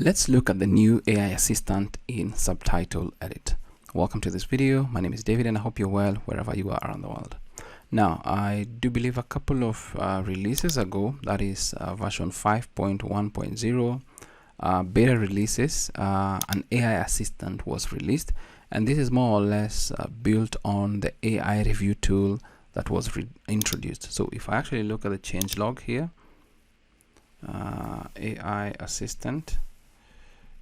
Let's look at the new AI assistant in Subtitle Edit. Welcome to this video. My name is David and I hope you're well wherever you are around the world. Now, I do believe a couple of releases ago, that is version 5.1.0 beta releases, an AI assistant was released, and this is more or less built on the AI review tool that was introduced. So if I actually look at the changelog here, AI assistant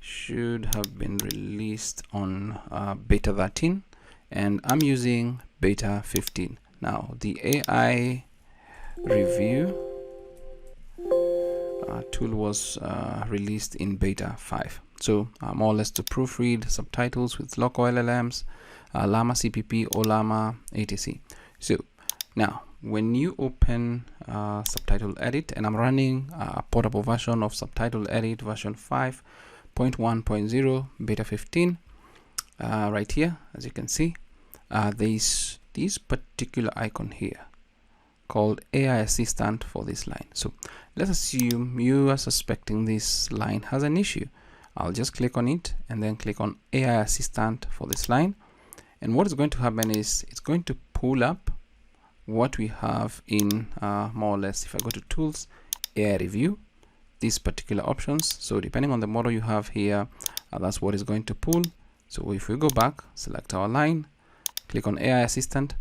should have been released on beta 13 and I'm using beta 15. Now the AI review tool was released in beta 5. So more or less to proofread subtitles with local LLMs, Llama CPP, Ollama, etc. So now when you open Subtitle Edit, and I'm running a portable version of Subtitle Edit version 5.1.0 beta 15 right here, as you can see, there's this particular icon here called AI assistant for this line. So let's assume you are suspecting this line has an issue. I'll just click on it and then click on AI assistant for this line, and what is going to happen is it's going to pull up what we have in more or less, if I go to tools, AI review, these particular options. So depending on the model you have here, that's what is going to pull. So if we go back, select our line, click on AI assistant,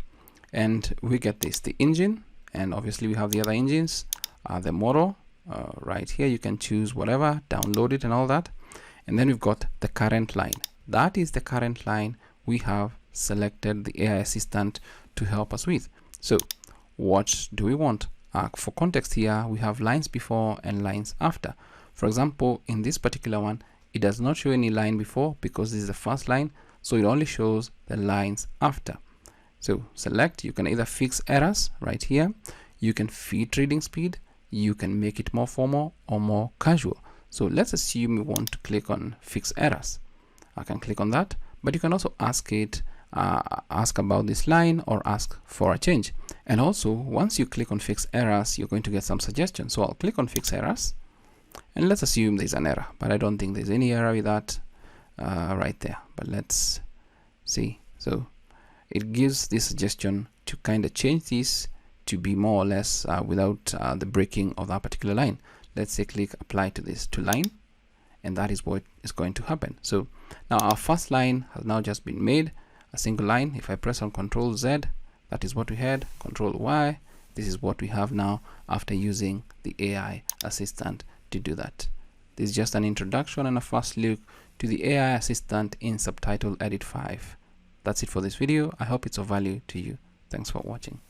and we get this, the engine, and obviously we have the other engines, the model right here. You can choose whatever, download it and all that, and then we've got the current line. That is the current line we have selected the AI assistant to help us with. So what do we want? For context here, we have lines before and lines after. For example, in this particular one, it does not show any line before because this is the first line, so it only shows the lines after. So select, you can either fix errors right here, you can fit reading speed, you can make it more formal or more casual. So let's assume we want to click on fix errors. I can click on that, but you can also ask it ask about this line or ask for a change. And also, once you click on fix errors, you're going to get some suggestions. So I'll click on fix errors, and let's assume there's an error, but I don't think there's any error with that right there. But let's see. So it gives this suggestion to kind of change this to be more or less without the breaking of that particular line. Let's say click apply to this to line, and that is what is going to happen. So now our first line has now just been made, a single line. If I press on Control Z, that is what we had. Control Y, this is what we have now after using the AI assistant to do that. This is just an introduction and a first look to the AI assistant in Subtitle Edit 5. That's it for this video. I hope it's of value to you. Thanks for watching.